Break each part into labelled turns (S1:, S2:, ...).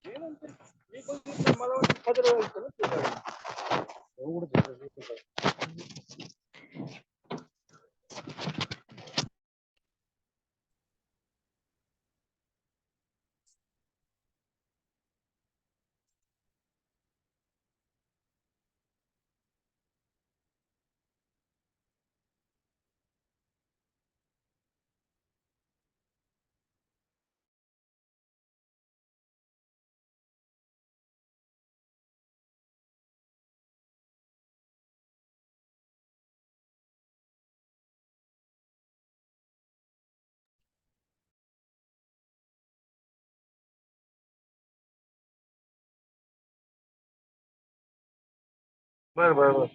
S1: मी नंतर मी बघितलं मला वाटतं पदर व्हायचं ना ते गाडी. एवढं दिसत बरं बरं बरं.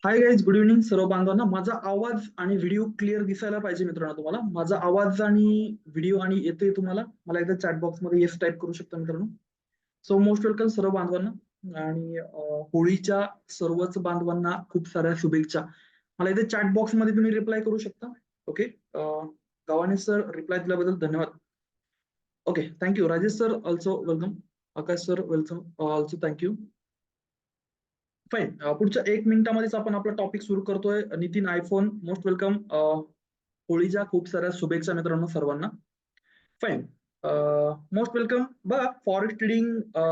S2: हाय गाईज, गुड इव्हनिंग सर्व बांधवांना. माझा आवाज आणि व्हिडिओ क्लिअर दिसायला पाहिजे मित्रांनो. तुम्हाला माझा आवाज आणि व्हिडिओ आणि येतोय तुम्हाला? मला एकदा चॅट बॉक्स मध्ये येस टाईप करू शकता मित्रांनो. सो मोस्ट वेलकम सर्व बांधवांना. आणि होळीच्या सर्वच बांधवांना खूप साऱ्या शुभेच्छा. मला इथे चॅट बॉक्स मध्ये तुम्ही रिप्लाय करू शकता. ओके. गव्हाणे सर रिप्लाय दिल्याबद्दल धन्यवाद. Okay, thank you. Rajesh sir also welcome. Akash sir welcome also, thank you. Fine. पुढच्या 1 मिनिटामध्येच आपण आपला टॉपिक सुरू करतोय. Nitin iPhone most welcome. होळीच्या खूप साऱ्या शुभेच्छा मित्रांनो सर्वांना. फाईन. Most welcome. बघा, forex trading,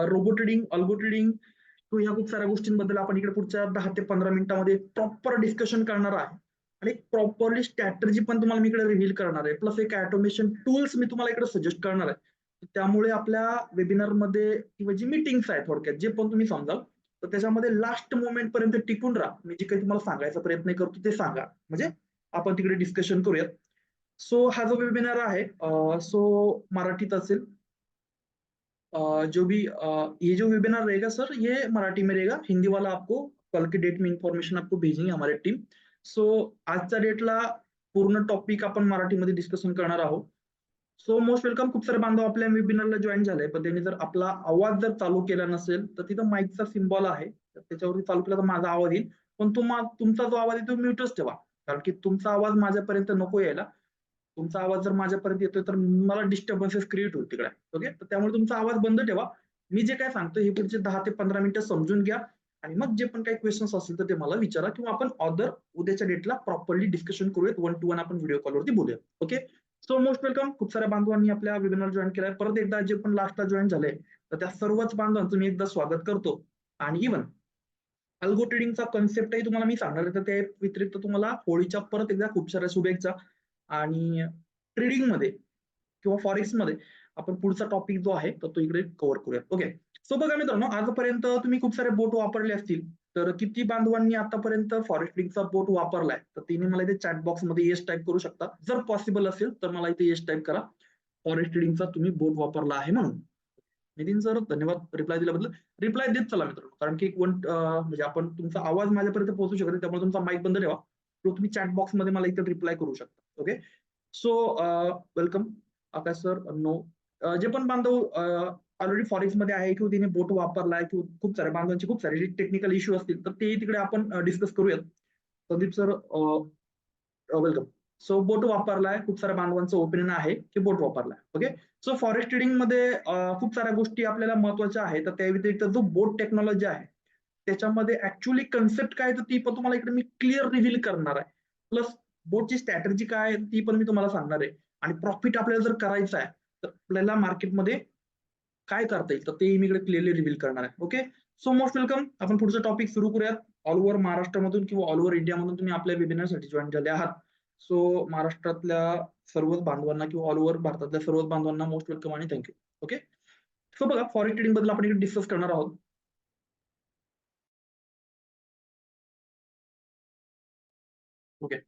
S2: robo trading, algo trading, तो ह्या खूप साऱ्या गोष्टींबद्दल आपण इकडे पुढच्या 10 ते 15 मिनिटांमध्ये प्रॉपर डिस्कशन करणार आहे. आणि प्रॉपरली स्ट्रॅटर्जी पण तुम्हाला मी इकडे रिव्हील करणार आहे. प्लस एक ऑटोमेशन टूल्स मी तुम्हाला इकडे सजेस्ट करणार आहे. त्यामुळे आपल्या वेबिनारमध्ये किंवा जी मीटिंग्स आहेत थोडक्यात जे पण तुम्ही समजाल, तर त्याच्यामध्ये लास्ट मोमेंट पर्यंत टिकून राहा. मी जे काही तुम्हाला सांगायचा प्रयत्न करतो ते सांगा, म्हणजे आपण तिकडे डिस्कशन करूयात. सो हा जो वेबिनार आहे सो मराठीत असेल. जो भी ये जो वेबिनार रहेगा सर, ये मराठी में रहेगा. हिंदी वाला आपको कल की डेट में इन्फॉर्मेशन आपको भेजेंगे हमारे टीम. सो आजच्या डेटला पूर्ण टॉपिक आपण मराठीमध्ये डिस्कशन करणार आहोत. So most welcome. खूप सारे बांधव आपल्या वेबिनारला जॉईन झाले, पण त्यांनी जर आपला आवाज जर चालू केला नसेल तर तिथं माईकचा सिम्बॉल आहे, तर त्याच्यावरती चालू केला तर माझा आवाज येईल. पण तुमचा जो आवाज आहे तो म्यूटच ठेवा, कारण की तुमचा आवाज माझ्यापर्यंत नको यायला. तुमचा आवाज जर माझ्यापर्यंत येतोय तर मला डिस्टर्बन्सेस क्रिएट होईल तिकडे. ओके, तर त्यामुळे तुमचा आवाज बंद ठेवा. मी जे काय सांगतो हे पुढचे 10 ते 15 मिनिटं समजून घ्या. आणि मग जे पण काही क्वेश्चन्स असतील तर ते मला विचारा, किंवा आपण अदर उद्याच्या डेटला प्रॉपरली डिस्कशन करूयात. 1 to 1 आपण व्हिडिओ कॉलवरती बोलूया. ओके. So most welcome. खूप साऱ्या बांधवांनी आपल्या वेबिनार जॉईन केलाय. परत एकदा जे पण लास्टला जॉईन झाले तर त्या सर्वच बांधवांचं मी एकदा स्वागत करतो. आणि इव्हन अल्गो ट्रेडिंगचा कन्सेप्टही तुम्हाला मी सांगणार आहे, तर त्या व्यतिरिक्त तुम्हाला होळीच्या परत एकदा खूप साऱ्या शुभेच्छा. आणि ट्रेडिंगमध्ये किंवा फॉरेक्समध्ये आपण पुढचा टॉपिक जो आहे तर तो इकडे कव्हर करूया. ओके. सो बघा मित्रांनो, आजपर्यंत तुम्ही खूप सारे बोट वापरले असतील, तर किती बांधवांनी आतापर्यंत फॉरेस्ट ट्रेडिंगचा बोट वापरलाय तर तिने मला इथे चॅट बॉक्समध्ये येस टाईप करू शकता. जर पॉसिबल असेल तर मला इथे येस टाईप करा, फॉरेस्ट ट्रेडिंगचा तुम्ही बोट वापरला आहे म्हणून. नितीन सर धन्यवाद रिप्लाय दिल्याबद्दल. रिप्लाय देत चला मित्रांनो, कारण की म्हणजे आपण तुमचा आवाज माझ्यापर्यंत पोहोचू शकत, त्यामुळे तुमचा माईक बंद ठेवा. तो तुम्ही चॅट बॉक्समध्ये मला इथे रिप्लाय करू शकता. Okay. So welcome. Akash sir no. जे पण बांधव ऑलरेडी फॉरेक्स मध्ये आहे किंवा तिने बोट वापरलाय, किंवा खूप साऱ्या बांधवांचे खूप सारे टेक्निकल इश्यू असतील तर ते तिकडे आपण डिस्कस करूयात. Sandeep sir welcome. सो बोट वापरलाय, खूप साऱ्या बांधवांचं ओपिनियन आहे की बोट वापरलाय. ओके. सो फॉरेस्ट ट्रेडिंग मध्ये खूप साऱ्या गोष्टी आपल्याला महत्वाच्या आहेत. तर त्या व्यतिरिक्त जो बोट टेक्नॉलॉजी आहे त्याच्यामध्ये ऍक्च्युअली कन्सेप्ट काय तर ती पण तुम्हाला इकडे मी क्लिअर रिव्हील करणार आहे. प्लस बोटची स्ट्रॅटेजी काय आहे ती पण मी तुम्हाला सांगणार आहे. आणि प्रॉफिट आपल्याला जर करायचं आहे तर आपल्याला मार्केटमध्ये काय करता येईल तर ते मी इकडे क्लिअरली रिव्हील करणार आहे. ओके. So most welcome. आपण पुढचं टॉपिक सुरू करूयात. ऑल ओव्हर महाराष्ट्रामधून किंवा ऑल ओव्हर इंडियामधून तुम्ही आपल्या वेबिनारसाठी जॉईन झाले आहात. सो महाराष्ट्रातल्या सर्वच बांधवांना किंवा ऑल ओव्हर भारतातल्या सर्वच बांधवांना मोस्ट वेलकम आणि थँक्यू. ओके. सो बघा, फॉरेन ट्रेडिंग बद्दल आपण इकडे डिस्कस करणार आहोत. ओके.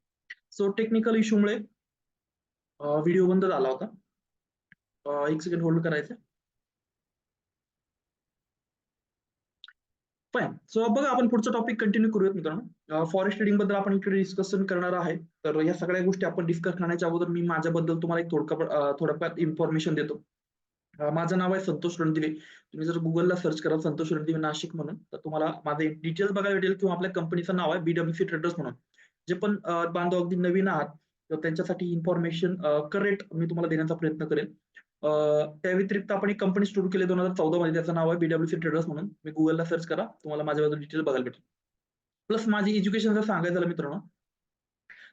S2: सो टेक्निकल इश्यूमुळे व्हिडिओ बंद झाला होता. 1 सेकंड होल्ड करायचं. फाईन. सो बघा, आपण पुढचा टॉपिक कंटिन्यू करूयात मित्रांनो. फॉरेस्ट ट्रेडिंग बद्दल आपण इकडे डिस्कशन करणार आहे. तर या सगळ्या गोष्टी आपण डिस्कस करण्याच्या अगोदर मी माझ्याबद्दल तुम्हाला एक थोडक्यात इन्फॉर्मेशन देतो. माझं नाव आहे संतोष रणदिवे. तुम्ही जर गुगलला सर्च करा संतोष रणदिवे नाशिक म्हणून, तर तुम्हाला माझे डिटेल्स बघायला भेटेल, किंवा आपल्या कंपनीचं नाव आहे BWC ट्रेडर्स म्हणून. जे पण बांधव अगदी नवीन आहात तर त्यांच्यासाठी इन्फॉर्मेशन करेक्ट मी तुम्हाला देण्याचा प्रयत्न करेन. त्या व्यतिरिक्त आपण एक कंपनी सुरू केली 2014 मध्ये, त्याचं नाव आहे BWC ट्रेडर्स म्हणून. मी गुगलला सर्च करा, तुम्हाला माझ्याबद्दल डिटेल्स बघायला भेटेल. प्लस माझी एज्युकेशन जर सांगायचं झालं मित्रांनो,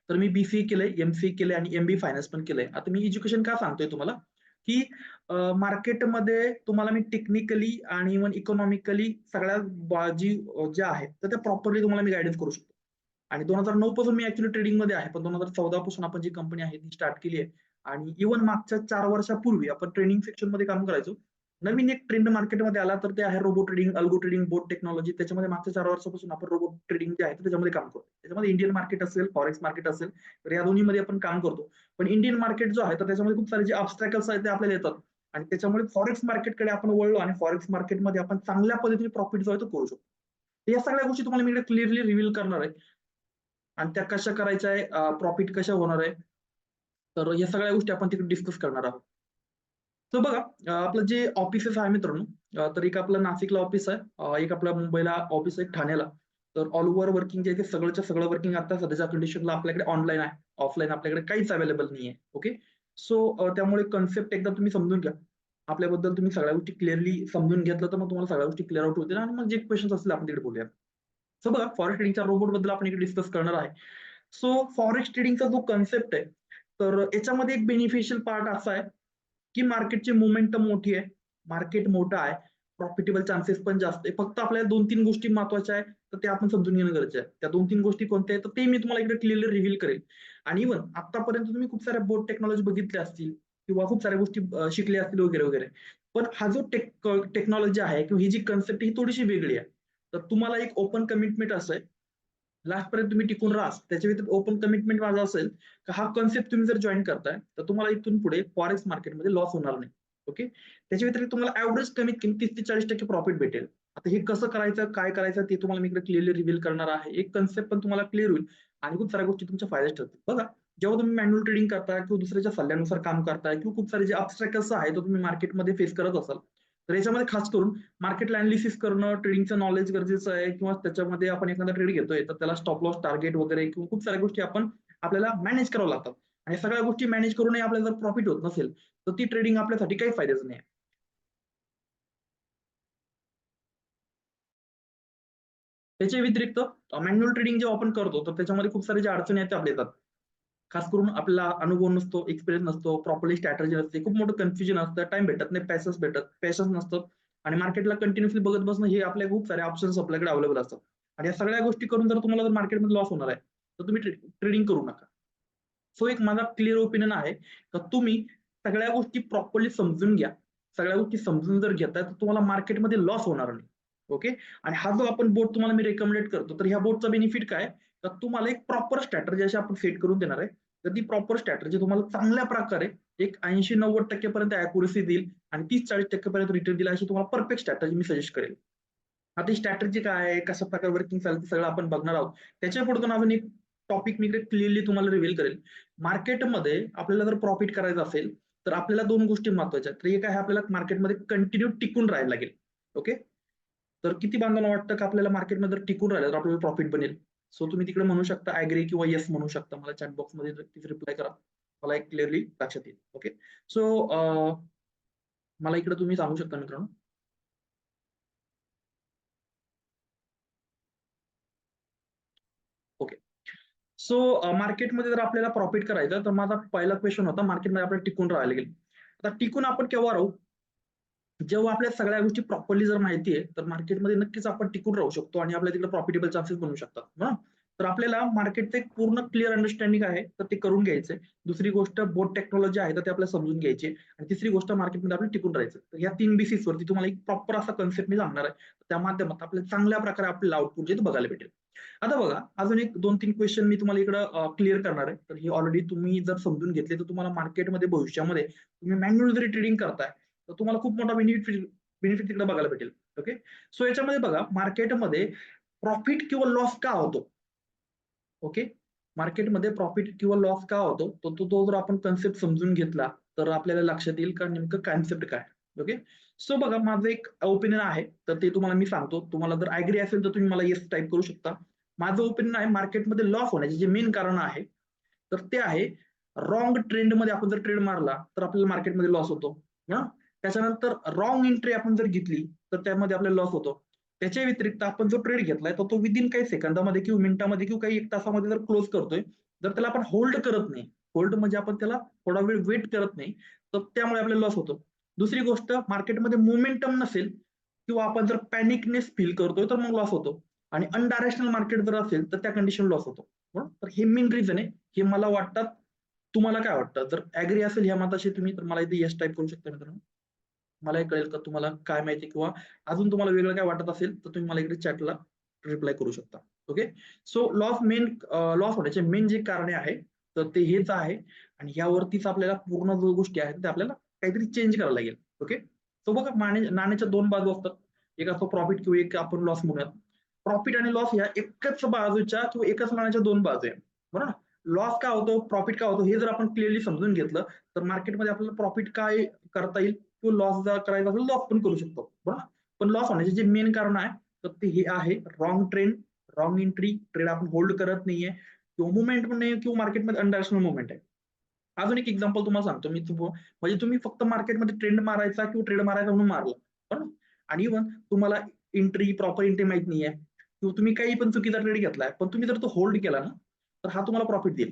S2: तर मी BCA केलंय, MCA केलंय आणि MBA फायनान्स पण केलंय. आता मी एज्युकेशन का सांगतोय तुम्हाला, की मार्केटमध्ये तुम्हाला मी टेक्निकली आणि इव्हन इकॉनॉमिकली सगळ्या ज्या आहेत तर त्या प्रॉपरली तुम्हाला मी गायडन्स करू शकतो. आणि 2009 पासून मी ऍक्च्युअली ट्रेडिंग मध्ये आहे, पण 2014 पासून आपण जी कंपनी आहे ती स्टार्ट केली आहे. आणि इव्हन मागच्या 4 वर्षापूर्वी आपण ट्रेडिंग सेक्शन मध्ये काम करायचो. नवीन एक ट्रेंड मार्केटमध्ये आला तर ते आहे रोबो ट्रेडिंग, अल्गो ट्रेडिंग, बोट टेक्नॉलॉजी. त्याच्यामध्ये मागच्या 4 वर्षापासून आपण रोबो ट्रेडिंग जे आहे त्याच्यामध्ये काम करतो. त्याच्यामध्ये इंडियन मार्केट असेल, फॉरेक्स मार्केट असेल, तर या दोन्हीमध्ये आपण काम करतो. पण इंडियन मार्केट जो आहे तर त्याच्यामध्ये खूप सारे जे ऑब्स्टॅकल्स आहेत ते आपल्याला येतात. आणि त्याच्यामुळे फॉरेक्स मार्केटकडे आपण वळलो आणि फॉरेक्स मार्केटमध्ये आपण चांगल्या पद्धतीने प्रॉफिट जो आहे तो करू शकतो. तर या सगळ्या गोष्टी तुम्हाला मी इकडे क्लिअरली रिव्हील करणार आहे आणि त्या कशा करायच्या आहे, प्रॉफिट कशा होणार आहे, तर या सगळ्या गोष्टी आपण तिकडे डिस्कस करणार आहोत. तर बघा, आपलं जे ऑफिसेस आहे मित्रांनो, तर एक आपलं नाशिकला ऑफिस आहे, एक आपल्या मुंबईला ऑफिस आहे, ठाण्याला. तर ऑल ओव्हर वर्किंग जे आहे ते सगळंच्या सगळं वर्किंग आता सध्याच्या कंडिशनला आपल्याकडे ऑनलाईन आहे. ऑफलाईन आपल्याकडे काहीच अवेलेबल नाहीये. ओके. सो त्यामुळे कन्सेप्ट एकदा तुम्ही समजून घ्या. आपल्याबद्दल तुम्ही सगळ्या गोष्टी क्लिअरली समजून घेतलं तर मग तुम्हाला सगळ्या गोष्टी क्लिअर आउट होतील आणि मग जे क्वेश्चन्स असतील आपण तिकडे बोलूया. सो बघा, फॉरेक्स ट्रेडिंगच्या रोबोट बद्दल आपण इकडे डिस्कस करणार आहे. सो फॉरेक्स ट्रेडिंगचा जो कन्सेप्ट आहे, तर याच्यामध्ये एक बेनिफिशियल पार्ट असा आहे की मार्केटची मोमेंटम मोठी आहे, मार्केट मोठं आहे, प्रॉफिटेबल चान्सेस पण जास्त आहे. फक्त आपल्याला 2-3 गोष्टी महत्त्वाच्या आहेत, तर त्या आपण समजून घेणं गरजेचं आहे. त्या 2-3 गोष्टी कोणत्या आहेत, तर ते मी तुम्हाला इकडे क्लिअरली रिव्हील करेल. आणि इव्हन आतापर्यंत तुम्ही खूप साऱ्या बोट टेक्नॉलॉजी बघितल्या असतील किंवा खूप साऱ्या गोष्टी शिकल्या असतील वगैरे वगैरे. पण हा जो टेक्नॉलॉजी आहे किंवा ही जी कन्सेप्ट ही थोडीशी वेगळी आहे. तर तुम्हाला एक ओपन कमिटमेंट असं आहे, लास्टपर्यंत तुम्ही टिकून राहा. त्याच्या व्यतिरिक्त ओपन कमिटमेंट माझा असेल की हा कन्सेप्ट तुम्ही जर जॉईन करताय तर तुम्हाला इथून पुढे फॉरेक्स मार्केटमध्ये लॉस होणार नाही. ओके. त्याच्या व्यतिरिक्त तुम्हाला ऍव्हरेज कमीत कमी 30 ते 40% प्रॉफिट भेटेल. आता हे कसं करायचं, काय करायचं ते तुम्हाला मी इकडे क्लिअरली रिव्हील करणार आहे. एक कन्सेप्ट पण तुम्हाला क्लिअर होईल आणि खूप साऱ्या गोष्टी तुमच्या फायद्यात ठरतील. बघा, जेव्हा तुम्ही मॅन्युअल ट्रेडिंग करताय किंवा दुसऱ्याच्या सल्ल्यानुसार काम करताय किंवा खूप सारे जे ऑब्स्टॅकल्स आहे तो तुम्ही मार्केटमध्ये फेस करत असाल, तर याच्यामध्ये खास करून मार्केटला अनालिसिस करणं, ट्रेडिंगचं नॉलेज गरजेचं आहे किंवा त्याच्यामध्ये आपण एखादा ट्रेड घेतोय तर त्याला स्टॉप लॉस टार्गेट वगैरे किंवा खूप साऱ्या गोष्टी आपल्याला मॅनेज करावं लागतात. आणि सगळ्या गोष्टी मॅनेज करूनही आपल्याला जर प्रॉफिट होत नसेल तर ती ट्रेडिंग आपल्यासाठी काही फायद्याचं नाही. त्याच्या व्यतिरिक्त मॅन्युअल ट्रेडिंग जेव्हा आपण करतो तर त्याच्यामध्ये खूप सारे जे अडचणी आहेत ते आपल्या येतात. खास करून आपला अनुभव नसतो, एक्सपिरियन्स नसतो, प्रॉपरली स्ट्रॅटेजी नसते, खूप मोठं कन्फ्युजन असतं, टाइम भेटत नाही, पॅशन्स नसतं आणि मार्केटला कंटिन्युअसली बघत बसणं हे आपल्या खूप सारे ऑप्शन्स आपल्याकडे अवेलेबल असतात. आणि या सगळ्या गोष्टी करून जर तुम्हाला जर मार्केटमध्ये लॉस होणार आहे, तर तुम्ही ट्रेडिंग करू नका. सो एक माझा क्लिअर ओपिनियन आहे का तुम्ही सगळ्या गोष्टी प्रॉपरली समजून घ्या. सगळ्या गोष्टी समजून जर घेताय तर तुम्हाला मार्केटमध्ये लॉस होणार नाही. ओके. आणि हा जो आपण बोर्ड तुम्हाला मी रेकमेंडेड करतो, तर ह्या बोर्डचा बेनिफिट काय, तर तुम्हाला एक प्रॉपर स्ट्रॅटेजी अशी आपण सेट करून देणार आहे. तर ती प्रॉपर स्ट्रॅटेजी तुम्हाला चांगल्या प्रकारे एक 80-90% पर्यंत अॅक्युरसी देईल आणि 30-40% पर्यंत रिटर्न दिला, अशी तुम्हाला परफेक्ट स्ट्रॅटेजी मी सजेस्ट करेल. आता ही स्ट्रॅटेजी काय आहे, कशा प्रकारे वर्किंग चालते सगळं आपण बघणार आहोत. त्याच्या पुढे अजून एक टॉपिक मी क्लिअरली तुम्हाला रिव्हील करेल. मार्केटमध्ये आपल्याला जर प्रॉफिट करायचं असेल तर आपल्याला 2 गोष्टी महत्त्वाच्या आहेत. तर एक आहे आपल्याला मार्केटमध्ये कंटिन्यू टिकून राहायला लागेल. ओके. तर किती बांधवांना वाटतं की आपल्याला मार्केटमध्ये जर टिकून राहिलं तर आपल्याला प्रॉफिट बनेल? सो तुम्ही तिकडे म्हणू शकता ॲग्री किंवा येस म्हणू शकता. मला चॅट बॉक्समध्ये नक्कीच रिप्लाय करा. मला एक क्लिअरली लक्षात येईल. ओके. सो मला इकडे तुम्ही सांगू शकता मित्रांनो. ओके. सो मार्केटमध्ये जर आपल्याला प्रॉफिट करायचं तर माझा पहिला क्वेश्चन होता, मार्केटमध्ये आपल्याला टिकून राहायला लागेल. आता टिकून आपण केव्हा राहू? जेव्हा आपल्याला सगळ्या गोष्टी प्रॉपरली जर माहिती आहे, तर मार्केटमध्ये नक्कीच आपण टिकून राहू शकतो आणि आपल्या तिकडे प्रॉफिटेबल चान्सेस बनू शकतात. हां. तर आपल्याला मार्केटचं एक पूर्ण क्लिअर अंडरस्टँडिंग आहे, तर ते करून घ्यायचंय. दुसरी गोष्ट बोट टेक्नॉलॉजी आहे, तर ते आपल्याला समजून घ्यायची आहे. आणि तिसरी गोष्ट मार्केटमध्ये आपल्याला टिकून राहायचं. तर या 3 बेसिसवरती तुम्हाला एक प्रॉपर असा कन्सेप्ट मी सांगणार आहे. त्या माध्यमात आपल्याला चांगल्या प्रकारे आपल्याला आउटपुट जे बघायला भेटेल. आता बघा, अजून एक 2-3 क्वेश्चन मी तुम्हाला इकडं क्लिअर करणार आहे. तर हे ऑलरेडी तुम्ही जर समजून घेतले, तर तुम्हाला मार्केटमध्ये भविष्यामध्ये तुम्ही मॅन्युअल जरी ट्रेडिंग करताय, तर तुम्हाला खूप मोठा बेनिफिट तिकडे बघायला भेटेल. ओके. सो याच्यामध्ये बघा, मार्केटमध्ये प्रॉफिट किंवा लॉस का होतो? ओके. मार्केटमध्ये प्रॉफिट किंवा लॉस का होतो? तर तो जर आपण कन्सेप्ट समजून घेतला, तर आपल्याला लक्षात येईल का नेमकं कन्सेप्ट काय? ओके. सो बघा, माझं एक ओपिनियन आहे, तर ते तुम्हाला मी सांगतो. तुम्हाला जर ॲग्री असेल, तर तुम्ही मला येस टाइप करू शकता. माझं ओपिनियन आहे, मार्केटमध्ये लॉस होण्याचे जे मेन कारण आहे, तर ते आहे रॉंग ट्रेंडमध्ये आपण जर ट्रेड मारला, तर आपल्याला मार्केटमध्ये लॉस होतो. हां. त्याच्यानंतर रॉंग एंट्री आपण जर घेतली, तर त्यामध्ये आपल्याला लॉस होतो. त्याच्या व्यतिरिक्त आपण जो ट्रेड घेतलाय तर तो विदिन काही सेकंदामध्ये किंवा मिनिटामध्ये किंवा काही 1 तासामध्ये जर क्लोज करतोय, जर त्याला आपण होल्ड करत नाही, होल्ड म्हणजे आपण त्याला थोडा वेळ वेट करत नाही, तर त्यामुळे आपल्याला लॉस होतो. दुसरी गोष्ट, मार्केटमध्ये मोमेंटम नसेल किंवा आपण जर पॅनिकनेस फील करतोय, तर मग लॉस होतो. आणि अनडायरेक्शनल मार्केट जर असेल, तर त्या कंडिशन लॉस होतो. बरोबर? तर हे मेन रिझन आहे. हे मला वाटतात. तुम्हाला काय वाटतं? जर ॲग्री असेल ह्या मताशी तुम्ही, तर मला इथे येस टाइप करू शकता मित्रांनो. मलाही कळेल का तुम्हाला काय माहिती किंवा अजून तुम्हाला वेगळं काय वाटत असेल, तर तुम्ही मला इकडे चॅटला रिप्लाय करू शकता. ओके. सो लॉस होण्याचे मेन जे कारणे आहे, तर ते हेच आहे आणि यावरतीच आपल्याला पूर्ण जो गोष्टी आहेत, त्या आपल्याला काहीतरी चेंज करायला लागेल. ओके. सो बघा, नाण्याच्या 2 बाजू असतात. एक असतो प्रॉफिट किंवा एक आपण लॉस म्हणूयात. प्रॉफिट आणि लॉस ह्या एकच बाजूच्या किंवा एकच नाण्याच्या दोन बाजू आहे, बरोबर ना. लॉस का होतो, प्रॉफिट का होतो, हे जर आपण क्लिअरली समजून घेतलं तर मार्केटमध्ये आपल्याला प्रॉफिट काय करता येईल किंवा लॉस जर करायचा असेल लॉस पण करू शकतो, बरोबर. पण लॉस होण्याचे जे मेन कारण आहे तर ते हे आहे wrong trend, wrong entry, trade आपण होल्ड करत नाहीये किंवा मुवमेंट पण नाही किंवा मार्केटमध्ये अनडायरेक्शनल मुवमेंट आहे. अजून एक एक्झाम्पल तुम्हाला सांगतो मी, म्हणजे तुम्ही फक्त मार्केटमध्ये ट्रेंड मारायचा किंवा ट्रेड मारायचा म्हणून मारला, बरोबर. आणि इव्हन तुम्हाला एंट्री, प्रॉपर एंट्री माहित नाहीये किंवा तुम्ही काही पण चुकीचा ट्रेड घेतलाय, पण तुम्ही जर तो होल्ड केला ना तर हा तुम्हाला प्रॉफिट देईल,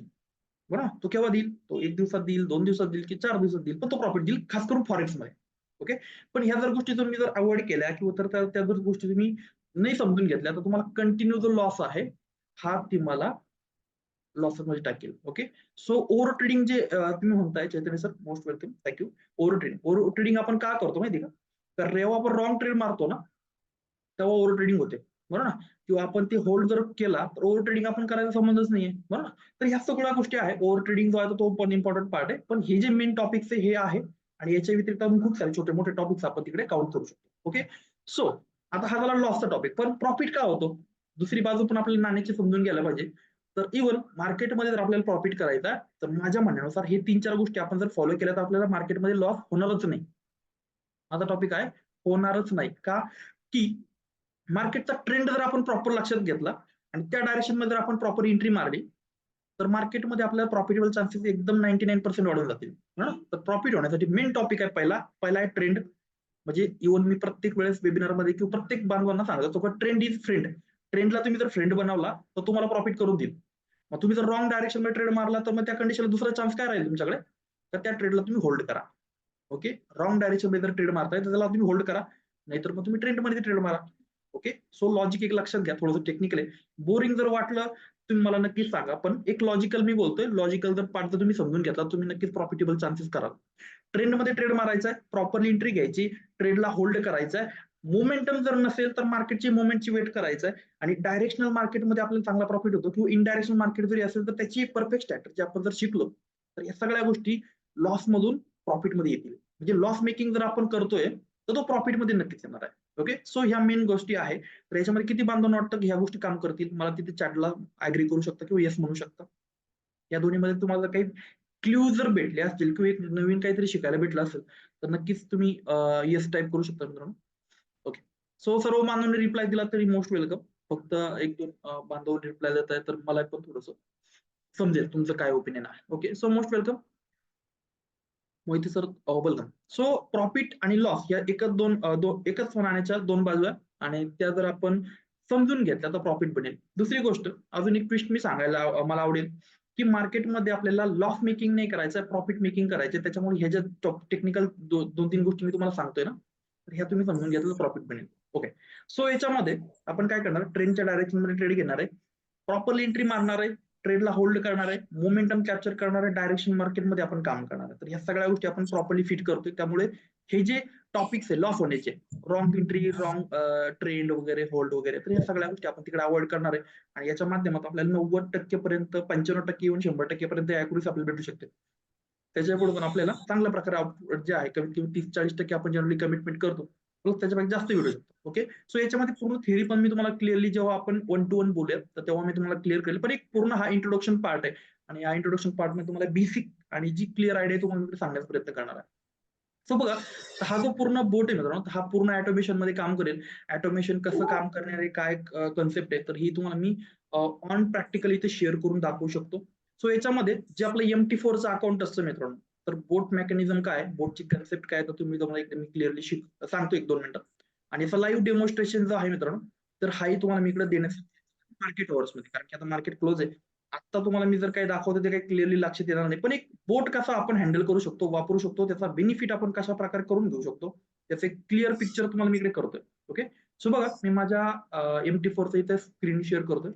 S2: बरोबर. तो केव्हा देईल, तो 1 दिवसात देईल, 2 दिवसात देईल की 4 दिवसात देईल, पण तो प्रॉफिट देईल, खास करून फॉरेक्स मध्ये. ओके. पण ह्या जर गोष्टी तुम्ही जर अवॉइड केल्या किंवा तर त्या जर गोष्टी तुम्ही नाही समजून घेतल्या तर तुम्हाला कंटिन्यू जो लॉस आहे हा तुम्हाला लॉसमध्ये टाकेल. ओके. सो ओव्हर ट्रेडिंग जे तुम्ही म्हणताय Chaitanya sir, most welcome, thank you. Over trading आपण का करतो माहिती का, तर जेव्हा आपण रॉंग ट्रेड मारतो ना तेव्हा ओव्हर ट्रेडिंग होते, बरोबर ना. किंवा आपण ते होल्ड जर केला तर ओव्हर ट्रेडिंग आपण करायचा संबंधच नाहीये, बरोबर. तर ह्या सगळ्या गोष्टी आहे. ओव्हर ट्रेडिंग जो आहे तो पण इम्पॉर्टंट पार्ट आहे, पण हे जे मेन टॉपिक्स हे आहे आणि याच्या व्यतिरिक्त अजून खूप सारे छोटे मोठे टॉपिक्स आपण तिकडे काउंट करू शकतो. ओके. सो आता हा झाला लॉसचा टॉपिक, पण प्रॉफिट का होतो, दुसरी बाजू पण आपल्याला नाण्याची समजून घ्यायला पाहिजे. तर इव्हन मार्केटमध्ये जर आपल्याला प्रॉफिट करायचा तर माझ्या म्हणण्यानुसार हे 3-4 गोष्टी आपण जर फॉलो केल्या तर आपल्याला मार्केटमध्ये लॉस होणारच नाही. माझा टॉपिक आहे होणारच नाही का, की मार्केटचा ट्रेंड जर आपण प्रॉपर लक्षात घेतला आणि त्या डायरेक्शन मध्ये जर आपण प्रॉपर एंट्री मारली तर मार्केटमध्ये आपल्याला प्रॉफिटेबल चान्सेस एकदम 99% वाढून जातील. तर प्रॉफिट होण्यासाठी मेन टॉपिक आहे पहिला आहे ट्रेंड. म्हणजे इव्हन मी प्रत्येक वेळेस वेबिनार मध्ये किंवा प्रत्येक बांधवांना सांगतो की ट्रेंड इज फ्रेंड. ट्रेंडला तुम्ही जर फ्रेंड बनवला तर तुम्हाला प्रॉफिट करून देईल. मग तुम्ही जर रॉंग डायरेक्शन मध्ये ट्रेड मारला तर मग त्या कंडिशनला दुसरा चान्स काय राहील तुमच्याकडे, तर त्या ट्रेडला तुम्ही होल्ड करा. ओके. रॉंग डायरेक्शन मध्ये जर ट्रेड मारताय तर त्याला तुम्ही होल्ड करा, नाहीतर मग तुम्ही ट्रेंड मध्ये ट्रेड मारा. ओके. सो लॉजिक एक लक्षात घ्या, थोडंसं टेक्निकल आहे. बोरिंग जर वाटलं तुम्ही मला नक्कीच सांगा, पण एक लॉजिकल मी बोलतोय, लॉजिकल जर पार्ट जर तुम्ही समजून घेतला तुम्ही नक्कीच प्रॉफिटेबल चान्सेस कराल. ट्रेंडमध्ये ट्रेड मारायचा आहे, प्रॉपरली एंट्री घ्यायची, ट्रेडला होल्ड करायचा आहे. मोमेंटम जर नसेल तर मार्केटची मोमेंटची वेट करायचं आहे आणि डायरेक्शनल मार्केटमध्ये आपल्याला चांगला प्रॉफिट होतो किंवा इनडायरेक्शनल मार्केट जरी असेल तर त्याची परफेक्ट स्ट्रॅटेजी आपण जर शिकलो तर या सगळ्या गोष्टी लॉस मधून प्रॉफिटमध्ये येतील. म्हणजे लॉस मेकिंग जर आपण करतोय तर तो प्रॉफिटमध्ये नक्कीच येणार आहे. ओके. सो ह्या मेन गोष्टी आहे. तर याच्यामध्ये किती बांधवांना वाटतं की ह्या गोष्टी काम करतील, मला तिथे चॅटला ऍग्री करू शकता किंवा येस म्हणू शकता. या दोन्हीमध्ये तुम्हाला काही क्ल्यू जर भेटले असतील किंवा एक नवीन काहीतरी शिकायला भेटलं असेल तर नक्कीच तुम्ही येस टाईप करू शकता मित्रांनो. ओके. सो सर्व बांधवांनी रिप्लाय दिला तरी मोस्ट वेलकम. फक्त 1-2 बांधव रिप्लाय देत आहे तर मला पण थोडस समजेल तुमचं काय ओपिनियन आहे. Okay. So most welcome Mohite sir, welcome. So profit आणि लॉस या एकच नाण्याच्या दोन बाजू आहे आणि त्या जर आपण समजून घेतल्या तर प्रॉफिट बनेल. दुसरी गोष्ट अजून एक ट्विस्ट मी सांगायला मला आवडेल की मार्केटमध्ये आपल्याला लॉस मेकिंग नाही करायचं, प्रॉफिट मेकिंग करायचे. त्याच्यामुळे ह्या ज्या टेक्निकल 2-3 गोष्टी मी तुम्हाला सांगतोय ना तर ह्या तुम्ही समजून घेतलं तर प्रॉफिट बनेल. ओके. सो याच्यामध्ये आपण काय करणार, ट्रेंडच्या डायरेक्शन मध्ये ट्रेड घेणार आहे, प्रॉपरली एंट्री मारणार आहे, ट्रेडला होल्ड करणार आहे, मोमेंटम कॅप्चर करणार आहे, डायरेक्शन मार्केटमध्ये आपण काम करणार आहे. तर ह्या सगळ्या गोष्टी आपण प्रॉपरली फिट करतोय. त्यामुळे हे जे टॉपिक्स आहे लॉस होण्याचे, रॉंग एंट्री, रॉंग ट्रेंड वगैरे, होल्ड वगैरे, तर ह्या सगळ्या गोष्टी आपण तिकडे अवॉइड करणार आहे आणि याच्या माध्यमात आपल्याला 90% पर्यंत, 95% येऊन 100% पर्यंत ऍक्युरेसी आपल्याला भेटू शकते. त्याच्या पुढे पण आपल्याला चांगल्या प्रकारे जे आहे कमीत कमी 30-40% आपण जनरली कमिटमेंट करतो, प्लस त्याच्यापेक्षा जास्त भेटू शकतो. ओके. सो याच्यामध्ये पूर्ण थेअरी पण मी तुम्हाला क्लिअरली जेव्हा आपण 1 to 1 बोलूया तर तेव्हा मी तुम्हाला क्लिअर करेल. पण एक पूर्ण हा इंट्रोडक्शन पार्ट आहे आणि या इंट्रोडक्शन पार्ट मध्ये तुम्हाला बेसिक आणि जी क्लिअर आयडिया तुम्हाला मी सांगण्याचा प्रयत्न करणार आहे. सो बघा, हा जो पूर्ण बोट आहे मित्रांनो, हा पूर्ण ऑटोमेशन मध्ये काम करेल. ऑटोमेशन कसं काम करणार आहे, काय कन्सेप्ट आहे, तर ही तुम्हाला मी ऑन प्रॅक्टिकली इथे शेअर करून दाखवू शकतो. सो याच्यामध्ये जे आपलं MT4चं अकाउंट असतं मित्रांनो, तर बोट मेकॅनिझम काय, बोटची कन्सेप्ट काय, तर तुम्ही तुम्हाला एकदम क्लिअरली सांगतो 1-2 मिनिटं. आणि याचं लाईव्ह डेमॉन्स्ट्रेशन जो आहे मित्रांनो, तर हाही तुम्हाला मी इकडे देण्यासाठी मार्केट अवर्स मध्ये, कारण की आता मार्केट क्लोज आहे. आता तुम्हाला मी जर काही दाखवतो ते काही क्लिअरली लक्षात येणार नाही, पण एक बोट कसा आपण हँडल करू शकतो, वापरू शकतो, त्याचा बेनिफिट आपण कशा प्रकारे करून घेऊ शकतो, त्याचं एक क्लिअर पिक्चर तुम्हाला मी इकडे करतोय. ओके. सो बघा, मी माझ्या MT4चं इथे स्क्रीन शेअर करतोय.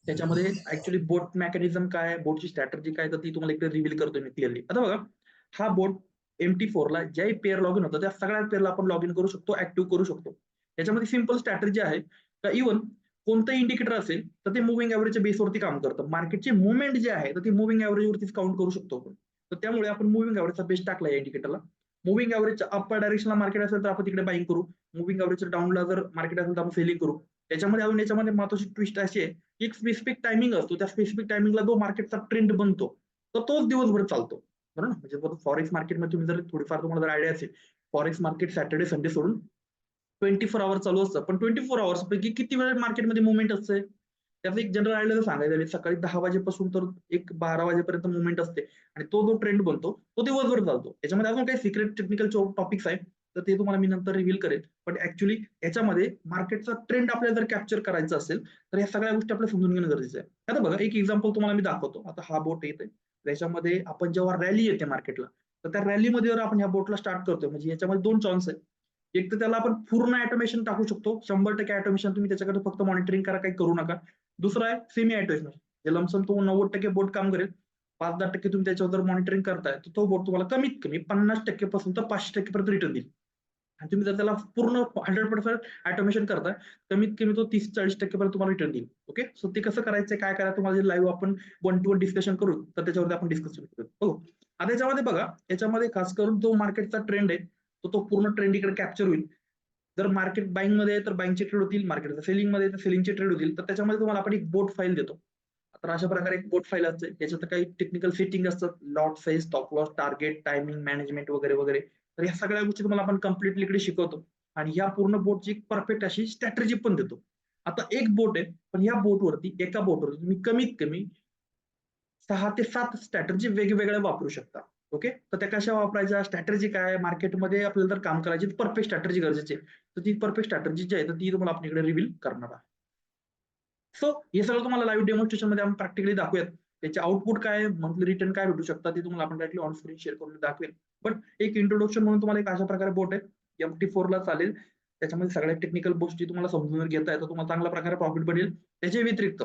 S2: त्याच्यामध्ये ऍक्च्युली बोट मेकॅनिझम काय, बोटची स्ट्रॅटेजी काय, तर ती तुम्हाला इकडे रिव्हील करतोय मी क्लिअरली. आता बघा, हा बोट MT4ला ज्याही पेअर लॉग इन होतं त्या सगळ्या पेअरला आपण लॉग इन करू शकतो, ऍक्टिव्ह करू शकतो. याच्यामध्ये सिंपल स्ट्रॅटेजी आहे का इव्हन कोणतंही इंडिकेटर असेल तर ते मुव्हिंग ऍव्हरेजच्या बेसवरती काम करतं. मार्केटचे मुवमेंट जे आहे तर ती मुव्हिंग ऍव्हरेजवरतीच काउंट करू शकतो आपण. तर त्यामुळे आपण मुव्हिंग ऍव्हरेजचा बेस टाकला या इंडिकेटरला. मुव्हिंग ऍव्हरेजच्या अपर डायरेक्शनला मार्केट असेल तर आपण तिकडे बाईंग करू, मुव्हिंग ऍव्हरेजच्या डाऊनला जर मार्केट असेल तर आपण सेलिंग करू. त्याच्यामध्ये अजून याच्यामध्ये महत्वाची ट्विस्ट अशी आहे की एक स्पेसिफिक टायमिंग असतो, त्या स्पेसिफिक टायमिंगला जो मार्केटचा ट्रेंड बनतो तर तोच दिवसभर चालतो, बरोबर ना. म्हणजे फॉरेक्स मार्केटमध्ये तुम्ही जर थोडीफार तुम्हाला जर आयडिया असेल, फॉरेक्स मार्केट सॅटर्डे संडे सोडून 24 आवर चालू असतं, पण 24 आवर्स पैकी किती वेळ मार्केटमध्ये मुवमेंट असते, त्याचं एक जनरल आयडिया सांगायचं झालं, सकाळी 10 वाजेपासून तर एक 12 वाजेपर्यंत मुवमेंट असते आणि तो जो ट्रेंड बनतो तो दिवसभर चालतो. याच्यामध्ये अजून काही सिक्रेट टेक्निकल टॉपिक्स आहेत, तर ते तुम्हाला मी नंतर रिव्हील करेन. पण ऍक्च्युली याच्यामध्ये मार्केटचा ट्रेंड आपल्याला जर कॅप्चर करायचा असेल तर या सगळ्या गोष्टी आपल्याला समजून घेणं गरजेचं आहे. आता बघा एक एक्झाम्पल तुम्हाला मी दाखवतो. आता हा बोट येते, त्याच्यामध्ये आपण जेव्हा रॅली येते मार्केटला, तर त्या रॅलीमध्ये जर आपण ह्या बोटला स्टार्ट करतोय म्हणजे याच्यामध्ये 2 चान्स आहे. एक तर त्याला आपण पूर्ण ऑटोमेशन टाकू शकतो, 100% ऑटोमेशन, तुम्ही त्याच्याकडे फक्त मॉनिटरिंग करा, काही करू नका. दुसरा आहे सेमी ऑटोमेशन, जे लमसम तो 90% बोट काम करेल, 5-10% तुम्ही त्याच्यावर जर मॉनिटरिंग करताय तर तो बोट तुम्हाला कमीत कमी 50% पासून तर 500% पर्यंत रिटर्न देईल. आणि तुम्ही जर त्याला पूर्ण 100% ऑटोमेशन करताय, कमीत कमी तो 30-40% पर्यंत तुम्हाला रिटर्न देईल. ओके, सो ते कसं करायचं, काय करायचं, तुम्हाला लाईव्ह आपण 1 to 1 डिस्कशन करू, तर त्याच्यावरती आपण डिस्कशन करू. हो, आता याच्यामध्ये बघा, याच्यामध्ये खास करून जो मार्केटचा ट्रेंड आहे तो पूर्ण ट्रेंड इकडे कॅप्चर होईल. जर मार्केट बाईंग मध्ये तर बाईंगचे ट्रेड होतील, मार्केट सेलिंग मध्ये तर सेलिंगचे ट्रेड होतील. तर त्याच्यामध्ये तुम्हाला आपण एक बोट फाईल देतो. तर अशा प्रकारे एक बोट फाईल असते, त्याच्यात काही टेक्निकल सेटिंग असतात, lot size, stop loss, target, timing management वगैरे वगैरे. तर या सगळ्या गोष्टी तुम्हाला आपण कम्प्लिटली इकडे शिकवतो आणि या पूर्ण बोटची परफेक्ट अशी स्ट्रॅटेजी पण देतो. आता एक बोट आहे, पण या बोटवरती एका बोटवरती तुम्ही कमीत कमी 6 ते 7 स्ट्रॅटेजी वेगवेगळ्या वापरू शकता. ओके, तर त्या कशा वापरायच्या, स्ट्रॅटेजी काय, मार्केटमध्ये आपल्याला जर काम करायची परफेक्ट स्ट्रॅटेजी गरजेची आहे. तर ती परफेक्ट स्ट्रॅटेजी जी आहे तर ती तुम्हाला आपण इकडे रिव्हील करणार आहे. सो हे सगळं तुम्हाला लाईव्ह डेमॉन्स्ट्रेशन मध्ये आपण प्रॅक्टिकली दाखवूयात. त्याचे आउटपुट काय, मंथली रिटर्न काय भेटू शकतात ते तुम्हाला आपण डायरेक्टली ऑन स्क्रीन शेअर करून दाखवेल. पण एक इंट्रोडक्शन म्हणून तुम्हाला एक अशा प्रकारे बोट आहे, MT4 ला चालेल. त्याच्यामध्ये सगळ्या टेक्निकल गोष्टी तुम्हाला समजून घेता येतात, तुम्हाला चांगल्या प्रकारे प्रॉफिट बनेल. त्याच्या व्यतिरिक्त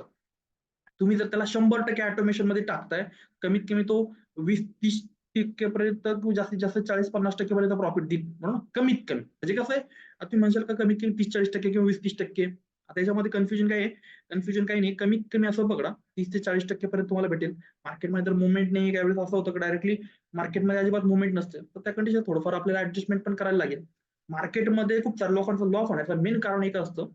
S2: तुम्ही जर त्याला 100% ऑटोमेशन मध्ये टाकताय, कमीत कमी तो 20-30% पर्यंत, तू जास्तीत जास्त 40-50% पर्यंत प्रॉफिट देईल, म्हणून कमीत कमी. म्हणजे कसं आहे, आता तुम्ही म्हणशाल का कमीत कमी 30-40% किंवा 20-30%, आता याच्यामध्ये कन्फ्युजन काय आहे, कन्फ्युजन काही नाही, कमीत कमी असं पकडा 30 ते 40% पर्यंत तुम्हाला भेटेल. मार्केटमध्ये जर मुवमेंट नाही, त्यावेळेस असं होतं की डायरेक्टली मार्केटमध्ये अजिबात मुवमेंट नसते, तर त्या कंडिशन थोडंफार आपल्याला ऍडजस्टमेंट पण करायला लागेल. मार्केटमध्ये खूप साऱ्या लोकांचा लॉस होण्याचं मेन कारण एक असतं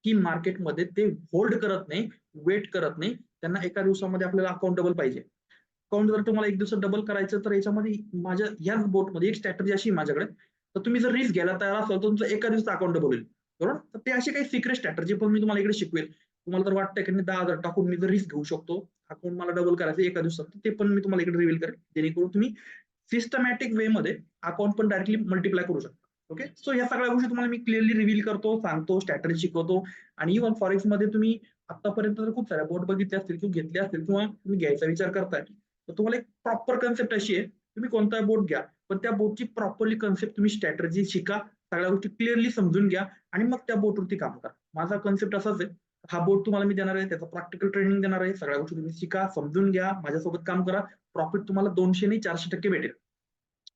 S2: की मार्केटमध्ये ते होल्ड करत नाही, वेट करत नाही. त्यांना एका दिवसामध्ये आपल्याला अकाउंट डबल पाहिजे. अकाउंट जर तुम्हाला एक दिवसात डबल करायचं, तर याच्यामध्ये माझ्या याच बोटमध्ये एक स्ट्रॅटेजी अशी आहे माझ्याकडे, तर तुम्ही जर रिस्क घ्यायला तयार असाल तर तुमचं एका दिवसात अकाउंट डबल होईल, बरोबर. तर ते अशी काही सिक्रेट स्ट्रॅटेजी पण मी तुम्हाला इकडे शिकवेल. तुम्हाला जर वाटतंय की मी 10,000 टाकून मी जर रिस्क घेऊ शकतो, अकाउंट मला डबल करायचं एका दिवसात, ते पण मी तुम्हाला इकडे रिव्हील करेल, जेणेकरून तुम्ही सिस्टमॅटिक वे मध्ये अकाउंट पण डायरेक्टली मल्टिप्लाय करू शकता. ओके, सो या सगळ्या गोष्टी तुम्हाला मी क्लिअरली रिव्हील करतो, सांगतो, स्ट्रॅटेजी शिकवतो. आणि इव्हन फॉरेक्स मध्ये तुम्ही आतापर्यंत जर खूप साऱ्या बोट बघितल्या असतील किंवा घेतल्या असतील किंवा तुम्ही घ्यायचा विचार करताय, तर तुम्हाला एक प्रॉपर कन्सेप्ट अशी आहे, तुम्ही कोणताही बोट घ्या, पण त्या बोटची प्रॉपरली कन्सेप्ट, तुम्ही स्ट्रॅटेजी शिका, सगळ्या गोष्टी क्लिअरली समजून घ्या आणि मग त्या बोटवरती काम करा. माझा कन्सेप्ट असाच आहे. हा बोट तुम्हाला मी देणार आहे, त्याचं प्रॅक्टिकल ट्रेनिंग देणार आहे, सगळ्या गोष्टी तुम्ही शिका, समजून घ्या, माझ्यासोबत काम करा, प्रॉफिट तुम्हाला 200 नाही 400% भेटेल.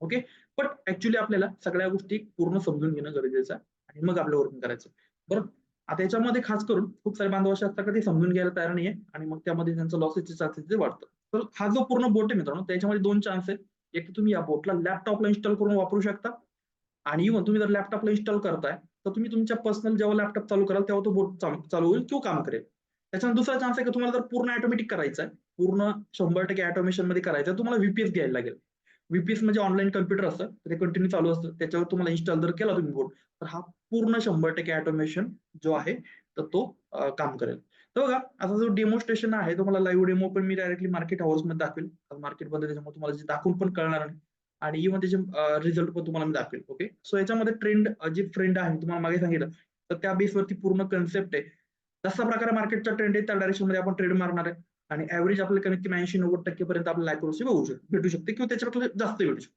S2: ओके, पण ऍक्च्युली आपल्याला सगळ्या गोष्टी पूर्ण समजून घेणं गरजेचं आहे आणि मग आपलं वर्किंग करायचं, बरोबर. आता याच्यामध्ये खास करून खूप सारे बांधव असे असतात का ते समजून घ्यायला तयार नाहीये आणि मग त्यामध्ये त्यांचं लॉसेसचे चान्सेस वाढतं. तर हा जो पूर्ण बोट आहे मित्रांनो, त्याच्यामध्ये 2 चान्स आहेत. एक तर तुम्ही या बोटला लॅपटॉपला इन्स्टॉल करून वापरू शकता आणि इव्हन तुम्ही जर लॅपटॉपला इन्स्टॉल करताय, तर तुम्ही तुमच्या पर्सनल जेव्हा लॅपटॉप चालू कराल तेव्हा तो बोट चालू होईल किंवा काम करेल. त्याच्यानंतर दुसरा चान्स आहे की तुम्हाला जर पूर्ण ऑटोमॅटिक करायचं आहे, पूर्ण 100% ऑटोमेशन मध्ये करायचं आहे, तुम्हाला VPS घ्यायला लागेल. VPS म्हणजे ऑनलाईन कम्प्युटर असतं, ते कंटिन्यू चालू असतं, त्याच्यावर तुम्हाला इन्स्टॉल जर केला तुम्ही बोट, तर हा पूर्ण 100% ऑटोमेशन जो आहे तर तो काम करेल. तर बघा, आता जो डेमॉन्स्ट्रेशन आहे, तुम्हाला लाईव्ह डेमो पण मी डायरेक्टली मार्केट हाऊस मध्ये दाखवेल. मार्केटमध्ये त्याच्यामुळे तुम्हाला जे दाखवून पण कळणार नाही आणि इव्हन त्याचे रिझल्ट पण तुम्हाला मी दाखवेल. ओके, सो याच्यामध्ये ट्रेंड जे ट्रेंड आहे तुम्हाला मागे सांगितलं, तर त्या बेसवरती पूर्ण कन्सेप्ट आहे. जसा प्रकारे मार्केटचा ट्रेंड आहे त्या डायरेक्शन मध्ये आपण ट्रेड मारणार आहे आणि ऍव्हरेज आपल्याला कमीत कमी 80-90% पर्यंत आपल्याला अॅक्युरसी भेटू शकते किंवा त्याच्यापेक्षा जास्त भेटू शकते.